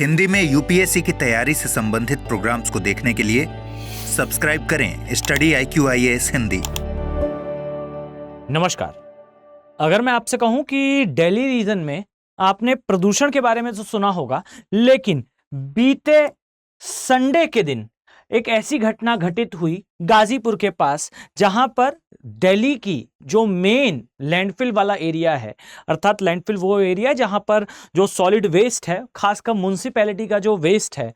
हिंदी में यूपीएससी की तैयारी से संबंधित प्रोग्राम्स को देखने के लिए सब्सक्राइब करें स्टडी IQ-IAS हिंदी। नमस्कार। अगर मैं आपसे कहूं कि दिल्ली रीजन में आपने प्रदूषण के बारे में तो सुना होगा, लेकिन बीते संडे के दिन एक ऐसी घटना घटित हुई गाजीपुर के पास, जहां पर दिल्ली की जो मेन लैंडफिल वाला एरिया है, अर्थात लैंडफिल वो एरिया जहां पर जो सॉलिड वेस्ट है, खासकर म्युनिसिपैलिटी का जो वेस्ट है,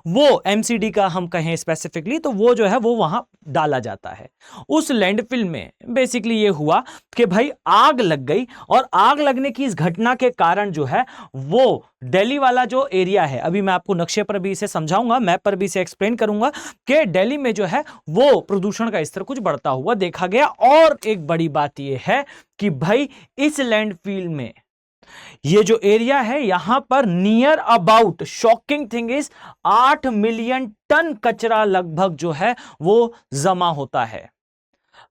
वो एमसीडी का हम कहें स्पेसिफिकली, तो वो जो है वो वहां डाला जाता है। उस लैंडफिल में बेसिकली ये हुआ कि भाई आग लग गई, और आग लगने की इस घटना के कारण जो है वो दिल्ली वाला जो एरिया है, अभी मैं आपको नक्शे पर भी इसे समझाऊंगा, मैप पर भी इसे एक्सप्लेन करूंगा कि दिल्ली में जो है वो प्रदूषण का स्तर कुछ बढ़ता हुआ देखा गया। और एक बड़ी बात यह है कि भाई इस लैंडफिल में ये जो एरिया है, यहां पर near about shocking thing is 8 million ton कचरा लगभग जो है वो जमा होता है।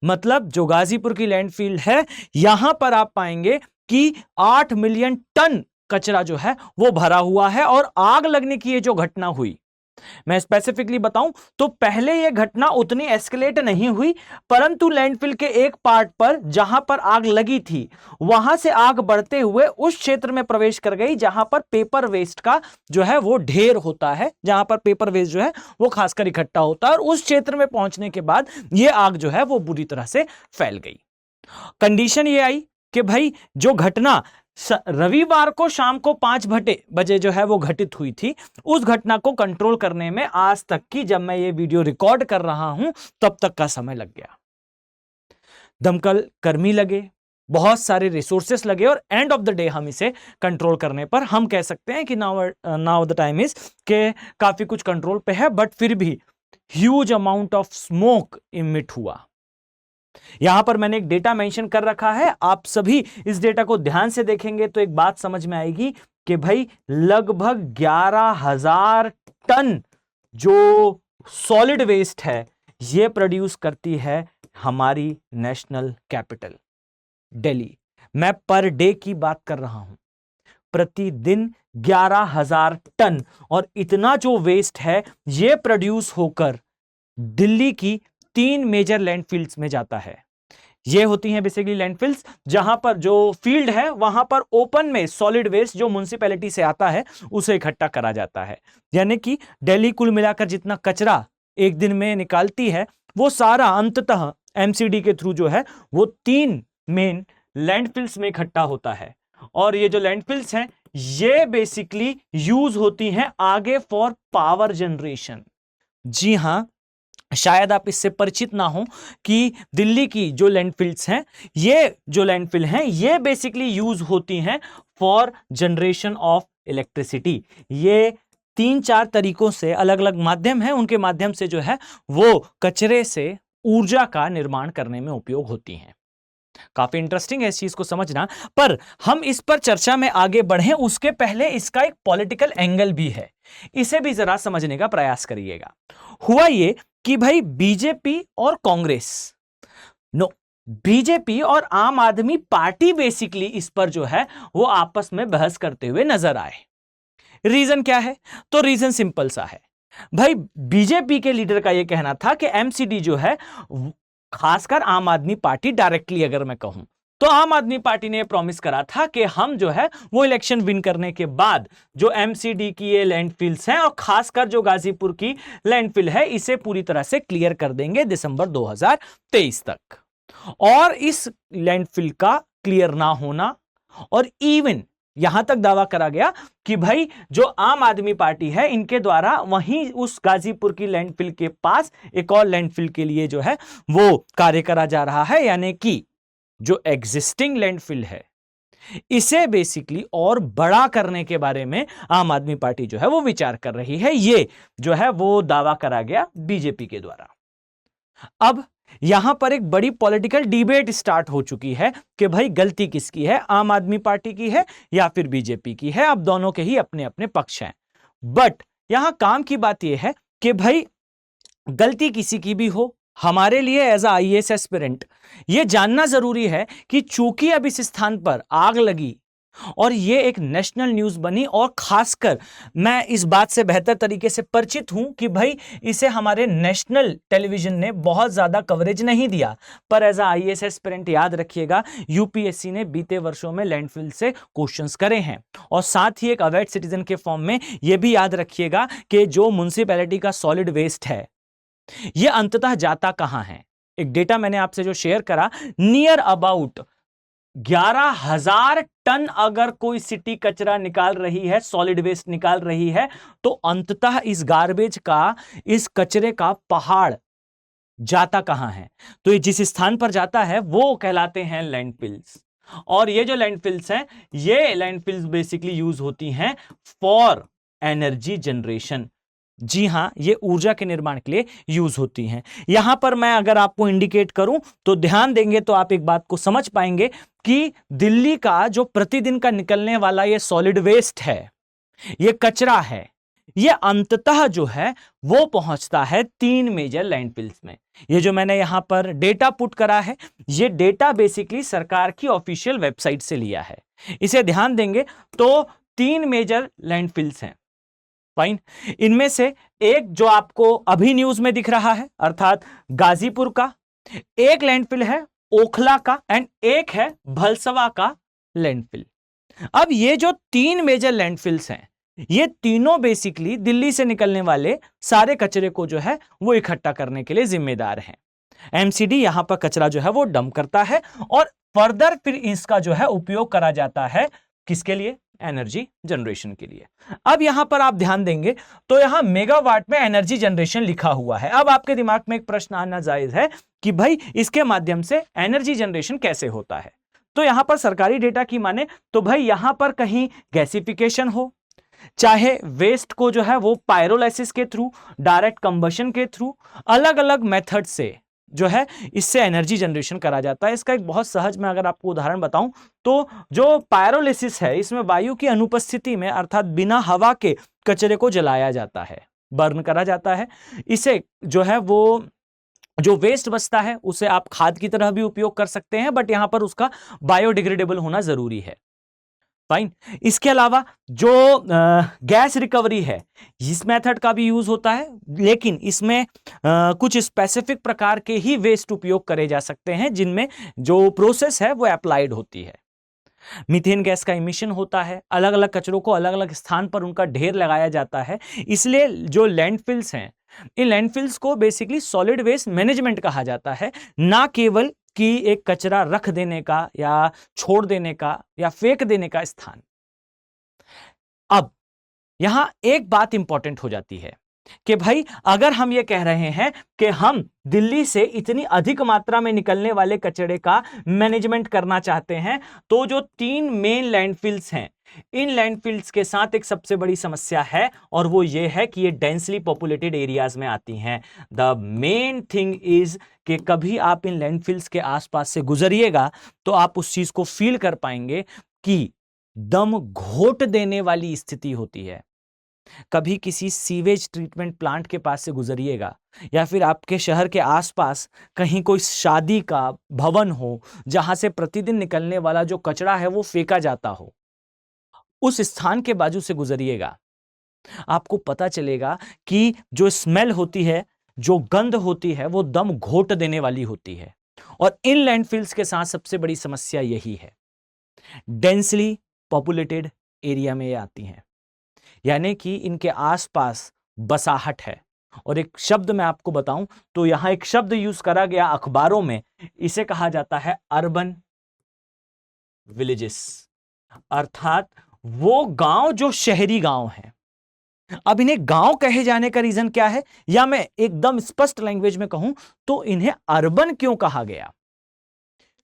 मतलब जो गाजीपुर की लैंडफिल है, यहां पर आप पाएंगे कि 8 मिलियन टन कचरा जो है वो भरा हुआ है। और आग लगने की ये जो घटना हुई, मैं स्पेसिफिकली बताऊं तो पहले यह घटना उतनी एस्केलेट नहीं हुई, परंतु लैंडफिल के एक पार्ट पर जहां पर आग लगी थी, वहां से आग बढ़ते हुए उस क्षेत्र में प्रवेश कर गई जहां पर पेपर वेस्ट का जो है वो ढेर होता है, जहां पर पेपर वेस्ट जो है वो खासकर इकट्ठा होता है। और उस क्षेत्र में पहुंचने के बाद यह आग जो है वो बुरी तरह से फैल गई। कंडीशन ये आई कि भाई जो घटना रविवार को शाम को 5 बजे जो है वो घटित हुई थी, उस घटना को कंट्रोल करने में आज तक की, जब मैं ये वीडियो रिकॉर्ड कर रहा हूं तब तक का समय लग गया। दमकल कर्मी लगे, बहुत सारे रिसोर्सेस लगे, और एंड ऑफ द डे हम इसे कंट्रोल करने पर हम कह सकते हैं कि नाउ द टाइम इज के काफी कुछ कंट्रोल पे है, बट फिर भी huge amount of smoke emit हुआ। यहां पर मैंने एक डेटा मेंशन कर रखा है, आप सभी इस डेटा को ध्यान से देखेंगे तो एक बात समझ में आएगी कि भाई लगभग 11,000 टन जो सॉलिड वेस्ट है ये प्रोड्यूस करती है हमारी नेशनल कैपिटल दिल्ली। मैं पर डे की बात कर रहा हूं, प्रतिदिन 11,000 टन, और इतना जो वेस्ट है ये प्रोड्यूस होकर दिल्ली की 3 मेजर लैंडफिल्स में जाता है। ये होती हैं बेसिकली लैंडफिल्स जहां पर जो फील्ड है वहां पर ओपन में सॉलिड वेस्ट जो म्युनिसिपैलिटी से आता है उसे इकट्ठा करा जाता है। यानी कि दिल्ली कुल मिलाकर जितना कचरा एक दिन में निकालती है वो सारा अंततः एमसीडी के थ्रू जो है वो 3 मेन लैंडफिल्स में इकट्ठा होता है। और ये जो लैंडफिल्स हैं ये बेसिकली यूज होती हैं आगे फॉर पावर जनरेशन। जी हां, शायद आप इससे परिचित ना हो कि दिल्ली की जो लैंडफिल्स हैं, ये जो लैंडफिल हैं ये बेसिकली यूज होती हैं फॉर जनरेशन ऑफ इलेक्ट्रिसिटी। ये 3-4 तरीकों से, अलग अलग माध्यम हैं, उनके माध्यम से जो है वो कचरे से ऊर्जा का निर्माण करने में उपयोग होती हैं। काफी इंटरेस्टिंग है इस चीज को समझना, पर हम इस पर चर्चा में आगे बढ़े उसके पहले इसका एक पॉलिटिकल एंगल भी है, इसे भी जरा समझने का प्रयास करिएगा। हुआ ये कि भाई बीजेपी और कांग्रेस, बीजेपी और आम आदमी पार्टी बेसिकली इस पर जो है वो आपस में बहस करते हुए नजर आए। रीजन क्या है? तो रीजन सिंपल सा है भाई, बीजेपी के लीडर का यह कहना था कि एमसीडी जो है, खासकर आम आदमी पार्टी डायरेक्टली अगर मैं कहूं तो आम आदमी पार्टी ने प्रॉमिस करा था कि हम जो है वो इलेक्शन विन करने के बाद जो एमसीडी की ये लैंडफिल्स हैं, और खासकर जो गाजीपुर की लैंडफिल है, इसे पूरी तरह से क्लियर कर देंगे दिसंबर 2023 तक। और इस लैंडफिल का क्लियर ना होना, और इवन यहां तक दावा करा गया कि भाई जो आम आदमी पार्टी है इनके द्वारा वहीं उस गाजीपुर की लैंडफिल के पास एक और लैंडफिल के लिए जो है वो कार्य करा जा रहा है। यानी कि जो एग्जिस्टिंग लैंडफिल है इसे बेसिकली और बड़ा करने के बारे में आम आदमी पार्टी जो है वो विचार कर रही है। ये जो है वो दावा करा गया बीजेपी के द्वारा। अब यहां पर एक बड़ी पॉलिटिकल डिबेट स्टार्ट हो चुकी है कि भाई गलती किसकी है, आम आदमी पार्टी की है या फिर बीजेपी की है। अब दोनों के ही अपने अपने पक्ष हैं, बट यहां काम की बात यह है कि भाई गलती किसी की भी हो, हमारे लिए एज अ आईएएस एस्पिरेंट यह जानना जरूरी है कि चूंकि अब इस स्थान पर आग लगी और ये एक नेशनल न्यूज़ बनी, और खासकर मैं इस बात से बेहतर तरीके से परिचित हूं कि भाई इसे हमारे नेशनल टेलीविजन ने बहुत ज़्यादा कवरेज नहीं दिया, पर एज अ IAS एस्पिरेंट याद रखिएगा UPSC ने बीते वर्षों में लैंडफिल से क्वेश्चंस करे हैं। और साथ ही एक अवेयर सिटीजन के फॉर्म में यह भी याद रखिएगा कि जो म्युनिसिपैलिटी का सॉलिड वेस्ट है यह अंततः जाता कहां है। एक डेटा मैंने आपसे जो शेयर करा, नियर अबाउट 11,000 टन अगर कोई सिटी कचरा निकाल रही है, सॉलिड वेस्ट निकाल रही है, तो अंततः इस गार्बेज का, इस कचरे का पहाड़ जाता कहां है? तो ये जिस स्थान पर जाता है वो कहलाते हैं लैंडफिल्स। और ये जो लैंडफिल्स हैं, ये लैंडफिल्स बेसिकली यूज होती हैं फॉर एनर्जी जनरेशन। जी हां, ये ऊर्जा के निर्माण के लिए यूज होती हैं। यहां पर मैं अगर आपको इंडिकेट करूं तो ध्यान देंगे तो आप एक बात को समझ पाएंगे कि दिल्ली का जो प्रतिदिन का निकलने वाला ये सॉलिड वेस्ट है, ये कचरा है, ये अंततः जो है वो पहुंचता है 3 मेजर लैंडफिल्स में। ये जो मैंने यहां पर डेटा पुट करा है, ये डेटा बेसिकली सरकार की ऑफिशियल वेबसाइट से लिया है। इसे ध्यान देंगे तो 3 मेजर लैंडफिल्स हैं। फाइन। इनमें से एक जो आपको अभी न्यूज में दिख रहा है अर्थात गाजीपुर का, एक लैंडफिल है ओखला का, एंड एक है भलसवा का लैंडफिल। अब ये जो 3 मेजर लैंडफिल्स हैं, ये तीनों बेसिकली दिल्ली से निकलने वाले सारे कचरे को जो है वो इकट्ठा करने के लिए जिम्मेदार हैं। MCD यहां पर कचरा जो है वो डंप करता है और फर्दर फिर इसका जो है उपयोग करा जाता है किसके लिए? एनर्जी जनरेशन के लिए। अब यहां पर आप ध्यान देंगे तो यहां मेगावाट में एनर्जी जनरेशन लिखा हुआ है। अब आपके दिमाग में एक प्रश्न आना जायज है कि भाई इसके माध्यम से एनर्जी जनरेशन कैसे होता है? तो यहां पर सरकारी डेटा की माने तो भाई यहां पर कहीं गैसिफिकेशन हो, चाहे वेस्ट को जो है वो पायरोलाइसिस के थ्रू, डायरेक्ट कंबशन के थ्रू, अलग अलग मेथड से जो है इससे एनर्जी जनरेशन करा जाता है। इसका एक बहुत सहज मैं अगर आपको उदाहरण बताऊं तो जो पायरोलिसिस है, इसमें वायु की अनुपस्थिति में अर्थात बिना हवा के कचरे को जलाया जाता है, बर्न करा जाता है। इसे जो है वो जो वेस्ट बचता है उसे आप खाद की तरह भी उपयोग कर सकते हैं, बट यहां पर उसका बायोडिग्रेडेबल होना जरूरी है। फाइन। इसके अलावा जो गैस रिकवरी है, इस मेथड का भी यूज होता है, लेकिन इसमें कुछ स्पेसिफिक प्रकार के ही वेस्ट उपयोग करे जा सकते हैं जिनमें जो प्रोसेस है वो अप्लाइड होती है। मीथेन गैस का इमिशन होता है, अलग अलग कचरों को अलग अलग स्थान पर उनका ढेर लगाया जाता है। इसलिए जो लैंडफिल्स हैं, इन लैंडफिल्स को बेसिकली सॉलिड वेस्ट मैनेजमेंट कहा जाता है, ना केवल कि एक कचरा रख देने का या छोड़ देने का या फेंक देने का स्थान। अब यहां एक बात इंपॉर्टेंट हो जाती है कि भाई अगर हम ये कह रहे हैं कि हम दिल्ली से इतनी अधिक मात्रा में निकलने वाले कचरे का मैनेजमेंट करना चाहते हैं, तो जो 3 मेन लैंडफिल्स हैं, इन लैंडफिल्स के साथ एक सबसे बड़ी समस्या है और वो ये है कि ये डेंसली पॉपुलेटेड एरियाज में आती हैं। द मेन थिंग इज कि कभी आप इन लैंडफिल्स के आसपास से गुजरिएगा तो आप उस चीज को फील कर पाएंगे कि दम घोट देने वाली स्थिति होती है। कभी किसी सीवेज ट्रीटमेंट प्लांट के पास से गुजरिएगा या फिर आपके शहर के आसपास कहीं कोई शादी का भवन हो जहां से प्रतिदिन निकलने वाला जो कचरा है वो फेंका जाता हो, उस स्थान के बाजू से गुजरिएगा, आपको पता चलेगा कि जो स्मेल होती है, जो गंध होती है, वो दम घोट देने वाली होती है। और इन लैंडफिल्स के साथ सबसे बड़ी समस्या यही है, डेंसली पॉपुलेटेड एरिया में ये आती हैं, यानी कि इनके आसपास बसाहट है। और एक शब्द मैं आपको बताऊं तो यहां एक शब्द यूज करा गया अखबारों में, इसे कहा जाता है अर्बन विलेजेस, अर्थात वो गांव जो शहरी गांव हैं। अब इन्हें गांव कहे जाने का रीजन क्या है, या मैं एकदम स्पष्ट लैंग्वेज में कहूं तो इन्हें अर्बन क्यों कहा गया?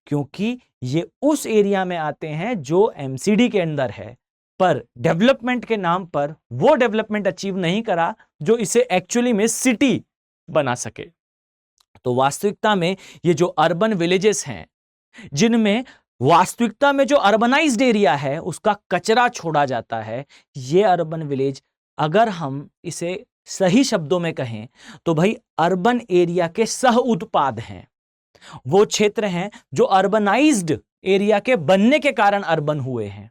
क्योंकि ये उस एरिया में आते हैं जो MCD के अंदर है, पर डेवलपमेंट के नाम पर वो डेवलपमेंट अचीव नहीं करा जो इसे एक्चुअली में सिटी बना सके। तो वास्तविकता में ये जो अर्बन विलेजेस हैं, जिनमें वास्तविकता में जो अर्बनाइज्ड एरिया है उसका कचरा छोड़ा जाता है, ये अर्बन विलेज अगर हम इसे सही शब्दों में कहें तो भाई अर्बन एरिया के सह उत्पाद हैं। वो क्षेत्र हैं जो अर्बनाइज्ड एरिया के बनने के कारण अर्बन हुए हैं।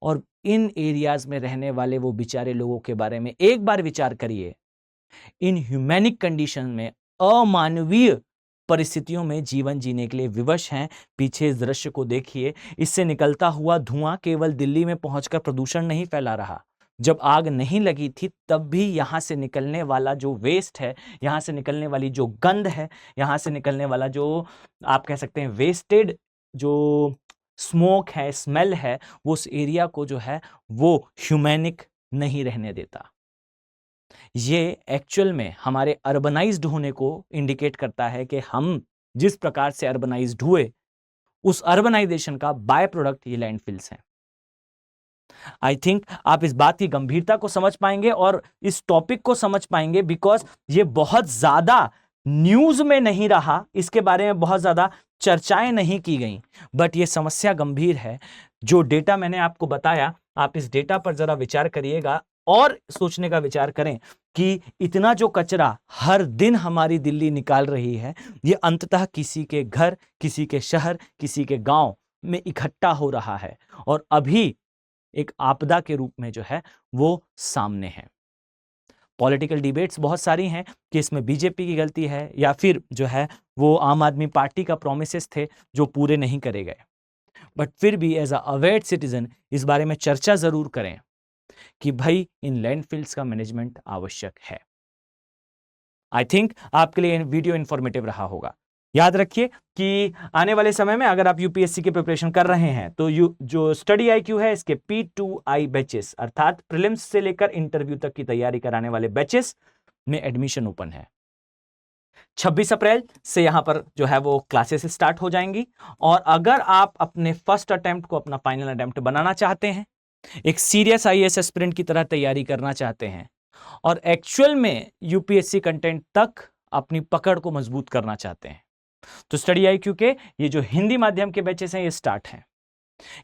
और इन एरियाज में रहने वाले वो बेचारे लोगों के बारे में एक बार विचार करिए। इन ह्यूमैनिक कंडीशन में, अमानवीय परिस्थितियों में जीवन जीने के लिए विवश हैं। पीछे इस दृश्य को देखिए, इससे निकलता हुआ धुआं केवल दिल्ली में पहुंचकर प्रदूषण नहीं फैला रहा। जब आग नहीं लगी थी तब भी यहां से निकलने वाला जो वेस्ट है, यहां से निकलने वाली जो गंध है, यहां से निकलने वाला जो आप कह सकते हैं वेस्टेड जो स्मोक है, स्मेल है, वो उस एरिया को जो है वो ह्यूमैनिक नहीं रहने देता। ये एक्चुअल में हमारे अर्बनाइज्ड होने को इंडिकेट करता है कि हम जिस प्रकार से अर्बनाइज्ड हुए, उस अर्बनाइजेशन का बाय प्रोडक्ट ये लैंडफिल्स हैं। आई थिंक आप इस बात की गंभीरता को समझ पाएंगे और इस टॉपिक को समझ पाएंगे, बिकॉज ये बहुत ज्यादा न्यूज में नहीं रहा, इसके बारे में बहुत ज्यादा चर्चाएं नहीं की गई, बट ये समस्या गंभीर है। जो डेटा मैंने आपको बताया, आप इस डेटा पर जरा विचार करिएगा और सोचने का विचार करें कि इतना जो कचरा हर दिन हमारी दिल्ली निकाल रही है, ये अंततः किसी के घर, किसी के शहर, किसी के गांव में इकट्ठा हो रहा है और अभी एक आपदा के रूप में जो है वो सामने है। पॉलिटिकल डिबेट्स बहुत सारी हैं कि इसमें बीजेपी की गलती है या फिर जो है वो आम आदमी पार्टी का प्रोमिसेस थे जो पूरे नहीं करे गए, बट फिर भी एज अ अवेयर सिटीजन इस बारे में चर्चा जरूर करें कि भाई इन लैंडफिल्स का मैनेजमेंट आवश्यक है। आई थिंक आपके लिए वीडियो इंफॉर्मेटिव रहा होगा। याद रखिए कि आने वाले समय में अगर आप यूपीएससी की प्रिपरेशन कर रहे हैं तो जो स्टडी आईक्यू है, इसके P2I बैचेस अर्थात प्रीलिम्स से लेकर इंटरव्यू तक की तैयारी कराने वाले बैचेस में एडमिशन ओपन है। 26 अप्रैल से यहां पर जो है वो क्लासेस स्टार्ट हो जाएंगी और अगर आप अपने फर्स्ट अटेम्प्ट को अपना फाइनल अटेम्प्ट बनाना चाहते हैं, एक सीरियस आईएएस एस्पिरेंट की तरह तैयारी करना चाहते हैं और एक्चुअल में यूपीएससी कंटेंट तक अपनी पकड़ को मजबूत करना चाहते हैं, तो स्टडी आईक्यू के ये जो हिंदी माध्यम के बैचेस हैं ये स्टार्ट हैं।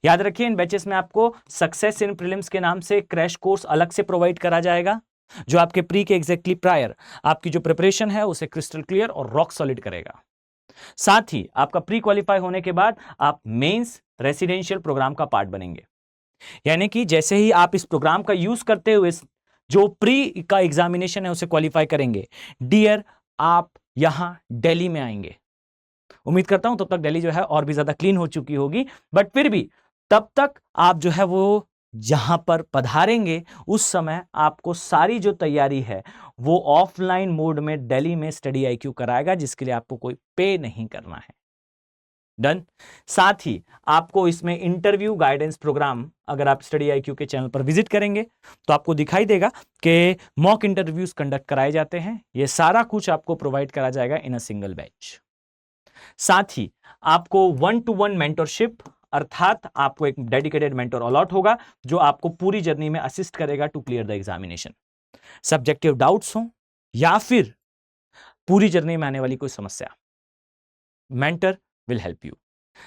याद रखिए इन बैचेस में आपको सक्सेस इन प्रीलिम्स के नाम से क्रैश कोर्स अलग से प्रोवाइड करा जाएगा, जो आपके प्री के एग्जैक्टली प्रायर आपकी जो प्रिपरेशन है उसे क्रिस्टल क्लियर और रॉक सॉलिड करेगा। साथ ही आपका प्री क्वालिफाई होने के बाद आप मेंस रेसिडेंशियल प्रोग्राम का पार्ट बनेंगे, यानी कि जैसे ही आप इस प्रोग्राम का यूज करते हुए जो प्री का एग्जामिनेशन है उसे क्वालिफाई करेंगे, डियर आप यहां दिल्ली में आएंगे। उम्मीद करता हूं तब तक दिल्ली जो है और भी ज्यादा क्लीन हो चुकी होगी, बट फिर भी तब तक आप जो है वो जहां पर पधारेंगे उस समय आपको सारी जो तैयारी है वो ऑफलाइन मोड में दिल्ली में स्टडी आईक्यू कराएगा, जिसके लिए आपको कोई पे नहीं करना है। डन। साथ ही आपको इसमें इंटरव्यू गाइडेंस प्रोग्राम, अगर आप स्टडी आईक्यू के चैनल पर विजिट करेंगे तो आपको दिखाई देगा कि मॉक इंटरव्यूज कंडक्ट कराए जाते हैं। ये सारा कुछ आपको प्रोवाइड करा जाएगा इन अ सिंगल बैच। साथ ही आपको 1-to-1 मेंटरशिप अर्थात आपको एक डेडिकेटेड मेंटर अलॉट होगा जो आपको पूरी जर्नी में असिस्ट करेगा to clear the examination. Subjective doubts हो या फिर पूरी जर्नी में आने वाली कोई समस्या, मेंटर विल हेल्प यू।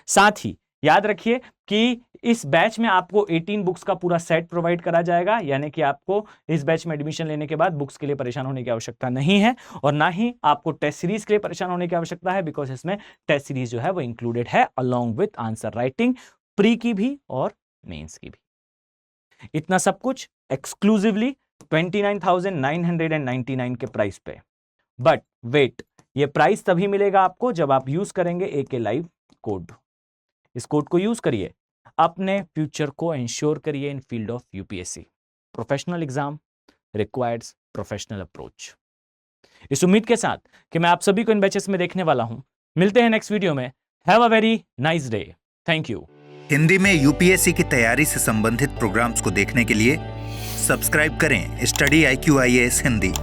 साथ ही याद रखिए कि इस बैच में आपको 18 बुक्स का पूरा सेट प्रोवाइड करा जाएगा, यानी कि आपको इस बैच में एडमिशन लेने के बाद बुक्स के लिए परेशान होने की आवश्यकता नहीं है और ना ही आपको टेस्ट सीरीज के लिए परेशान होने की आवश्यकता है, बिकॉज इसमें टेस्ट सीरीज जो है वो इंक्लूडेड है along with answer writing, pre की भी और मेंस की भी। इतना सब कुछ एक्सक्लूसिवली 29,999 के प्राइस पे। बट वेट, ये प्राइस तभी मिलेगा आपको जब आप यूज करेंगे AK लाइव कोड। इस कोड को यूज करिए, अपने फ्यूचर को इंश्योर करिए in field of UPSC. Professional exam requires professional approach. इस उम्मीद के साथ कि मैं आप सभी को इन बैचेस में देखने वाला हूं, मिलते हैं नेक्स्ट वीडियो में। Have a very nice day. Thank you. Hindi में यूपीएससी की तैयारी से संबंधित प्रोग्राम्स को देखने के लिए सब्सक्राइब करें स्टडी IQ IAS हिंदी।